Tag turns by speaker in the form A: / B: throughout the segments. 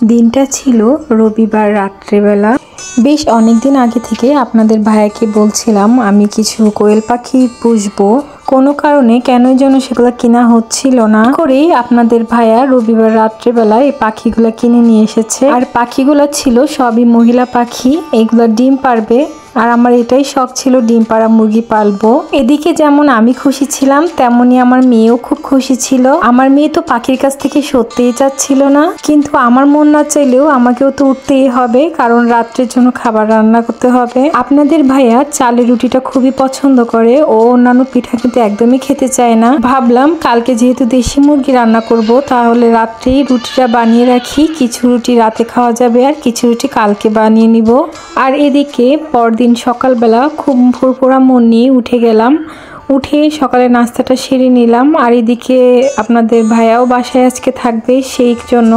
A: দিনটা ছিল রবিবার রাত্রেবেলা। বেশ অনেকদিন আগে থেকে আপনাদের ভাইয়াকে বলছিলাম আমি কিছু কোয়েল পাখি পুষবো, কোনো কারণে কেন যেন সেগুলো কিনা হচ্ছিল না। করেই আপনাদের ভাইয়া রবিবার রাত্রেবেলা এই পাখিগুলো কিনে নিয়ে এসেছে। আর পাখিগুলো ছিল সবই মহিলা পাখি, এগুলো ডিম পারবে। আর আমার এটাই শখ ছিল ডিম পাড়া মুরগি পালবো। এদিকে যেমন আমি খুশি ছিলাম তেমনি আমার মেয়েও খুব খুশি ছিল। আমার মেয়ে তো পাখির কাছ থেকে সত্যিই চাচ্ছিল না, কিন্তু আমার মন না চাইলেও আমাকেও তো উঠতেই হবে, কারণ রাত্রের জন্য খাবার রান্না করতে হবে। আপনাদের ভাইয়া চালের রুটিটা খুবই পছন্দ করে, ও অন্যান্য পিঠা কিন্তু একদমই খেতে চায় না। ভাবলাম কালকে যেহেতু দেশি মুরগি রান্না করব, তাহলে রাত্রেই রুটিটা বানিয়ে রাখি, কিছু রুটি রাতে খাওয়া যাবে আর কিছু রুটি কালকে বানিয়ে নিব। আর এদিকে পরদিন সকালবেলা খুব ফুরফুরা মন নিয়ে উঠে গেলাম। উঠে সকালে নাস্তাটা সেরে নিলাম। আর এদিকে আপনাদের ভাইয়াও বাসায় আজকে থাকবে, সেই জন্য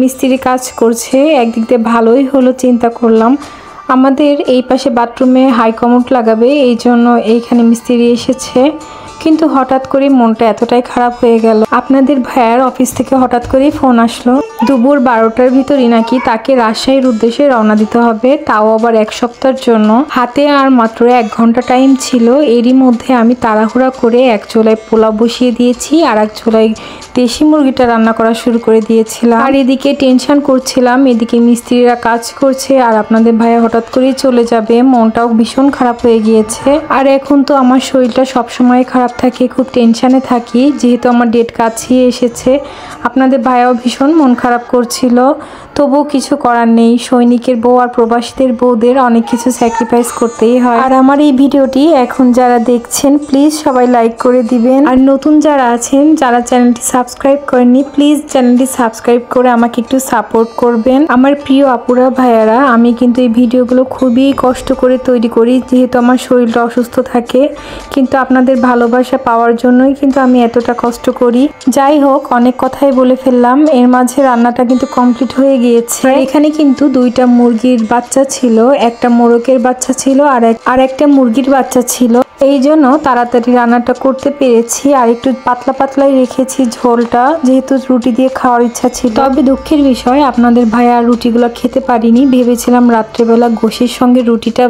A: মিস্ত্রি কাজ করছে। একদিক দিয়ে ভালোই হলো, চিন্তা করলাম আমাদের এই পাশে বাথরুমে হাই কমোড লাগাবে, এই জন্য এইখানে মিস্ত্রি এসেছে। কিন্তু হঠাৎ করে মনটা এতটাই খারাপ হয়ে গেল। আপনাদের ভাইয়ার অফিস থেকে হঠাৎ করেই ফোন আসলো, দুপুর 12টার ভিতরই নাকি তাকে রাজশাহীর উদ্দেশ্যে রওনা দিতে হবে, তাও আবার 1 সপ্তাহের জন্য। হাতে আর মাত্র 1 ঘন্টা টাইম ছিল। এরই মধ্যে আমি তাড়াহুড়া করে এক চুলায় পোলাও বসিয়ে দিয়েছি আর এক চুলায় দেশি মুরগিটা রান্না করা শুরু করে দিয়েছিলাম। আর এদিকে টেনশন করছিলাম, এদিকে মিস্ত্রিরা কাজ করছে আর আপনাদের ভাইয়া হঠাৎ করেই চলে যাবে, মনটাও ভীষণ খারাপ হয়ে গিয়েছে। আর এখন তো আমার শরীরটা সবসময় খারাপ থাকে, খুব টেনশানে থাকি, যেহেতু আমার ডেট কাছে এসেছে। আপনাদের ভাইয়াও ভীষণ মন খারাপ করছিল, তবুও কিছু করার নেই। সৈনিকের বউ আর প্রবাসীদের বউদের অনেক কিছু স্যাক্রিফাইস করতেই হয়। আর আমার এই ভিডিওটি এখন যারা দেখছেন প্লিজ সবাই লাইক করে দিবেন। আর নতুন যারা আছেন, যারা চ্যানেলটি সাবস্ক্রাইব করেননি, প্লিজ চ্যানেলটি সাবস্ক্রাইব করে আমাকে একটু সাপোর্ট করবেন। আমার প্রিয় আপুরা ভাইয়ারা, আমি কিন্তু এই ভিডিওগুলো খুবই কষ্ট করে তৈরি করি, যেহেতু আমার শরীরটা অসুস্থ থাকে, কিন্তু আপনাদের ভালোবাসা পাওয়ার জন্যই কিন্তু আমি এতটা কষ্ট করি। যাই হোক, অনেক কথাই বলে ফেললাম। এর মাঝে রান্নাটা কিন্তু কমপ্লিট হয়ে গিয়েছে। এখানে কিন্তু 2টা মুরগির বাচ্চা ছিল, একটা মোরগের বাচ্চা ছিল আর একটা মুরগির বাচ্চা ছিল। এই জন্য তাড়াতাড়ি রান্নাটা করতে পেরেছি। আর একটু পাতলা পাতলাই রেখেছি ঝোলটা, যেহেতু রুটি দিয়ে খাওয়ার ইচ্ছা ছিল। তবে দুঃখের বিষয়, আপনাদের ভাইয়া রুটিগুলো খেতে পারিনি। ভেবেছিলাম রাত্রেবেলা গোশির সঙ্গে রুটিটা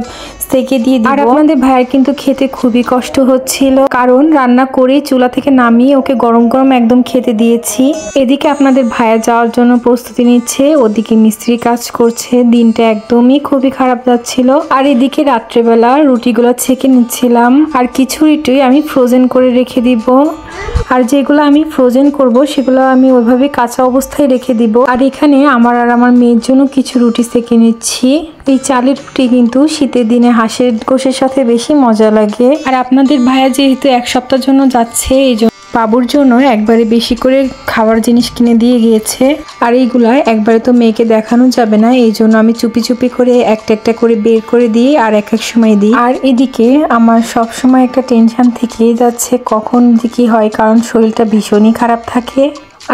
A: সেকে দিয়ে দিব। আর আপনাদের ভাইয়ার কিন্তু খেতে খুবই কষ্ট হচ্ছিল, কারণ রান্না করে চুলা থেকে নামিয়ে ওকে গরম গরম একদম খেতে দিয়েছি। এদিকে আপনাদের ভাইয়া যাওয়ার জন্য প্রস্তুতি নিচ্ছে, ওদিকে মিস্ত্রি কাজ করছে। দিনটা একদমই খুবই খারাপ যাচ্ছিল। আর এদিকে রাত্রেবেলা রুটিগুলো ছেঁকে নিচ্ছিলাম। আর কিছু রুটি আমি ফ্রোজেন করে রেখে দিব, আর যেগুলো আমি ফ্রোজেন করব সেগুলো আমি ওইভাবে কাঁচা অবস্থায় রেখে দিব। আর এখানে আমার আর আমার মেয়ের জন্য কিছু রুটি সেঁকে নিচ্ছি। এই চালের রুটি কিন্তু শীতের দিনে হাঁসের গোশের সাথে বেশি মজা লাগে। আর আপনাদের ভাইয়া যেহেতু 1 সপ্তাহের জন্য যাচ্ছে, এই জন্য বাবুর জন্য একবারে বেশি করে খাবার জিনিস কিনে দিয়ে গিয়েছে। আর এইগুলা একবারে তো মেয়েকে দেখানো যাবে না, এই জন্য আমি চুপি চুপি করে একটা একটা করে বের করে দিই আর এক এক সময় দিই। আর এদিকে আমার সব সময় একটা টেনশন থেকেই যাচ্ছে কখন যে কি হয়, কারণ শরীরটা ভীষণই খারাপ থাকে।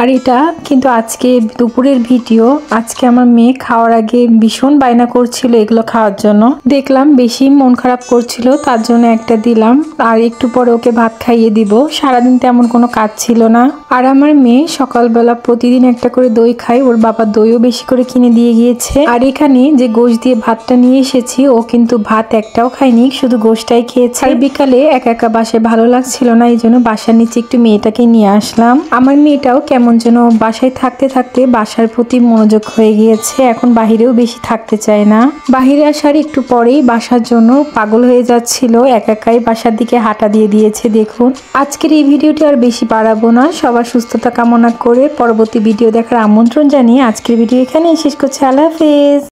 A: আর এটা কিন্তু আজকে দুপুরের ভিডিও। আজকে আমার মেয়ে খাওয়ার আগে ভীষণ বায়না করছিল এগুলো খাওয়ার জন্য, দেখলাম বেশি মন খারাপ করছিল, তার জন্য একটা দিলাম। আর একটু পরে ওকে ভাত খাইয়ে দিব। সারাদিন তেমন কোনো কাজ ছিল না। আর আমার মেয়ে সকালবেলা প্রতিদিন একটা করে দই খায়, ওর বাবা দইও বেশি করে কিনে দিয়ে গিয়েছে। আর এখানে যে গোশ দিয়ে ভাতটা নিয়ে এসেছি, ও কিন্তু ভাত একটাও খায়নি, শুধু গোশটাই খেয়েছে। আর বিকালে একা একা বাসায় ভালো লাগছিল না, এই জন্য বাসার নিচে একটু মেয়েটাকে নিয়ে আসলাম। আমার মেয়েটাও কেমন যেন বাসায় থাকতে থাকতে বাসার প্রতি মনোযোগ হয়ে গিয়েছে, এখন বাহিরেও বেশি থাকতে চায় না। বাহিরে আসার একটু পরেই বাসার জন্য পাগল হয়ে যাচ্ছিল, একাই বাসার দিকে হাঁটা দিয়ে দিয়েছে। দেখুন, আজকের এই ভিডিওটি আর বেশি বাড়াবো না, সবার সুস্থতা কামনা করে পরবর্তী ভিডিও দেখার আমন্ত্রণ জানিয়ে আজকের ভিডিও এখানেই শেষ করছি। আল্লাহ হাফেজ।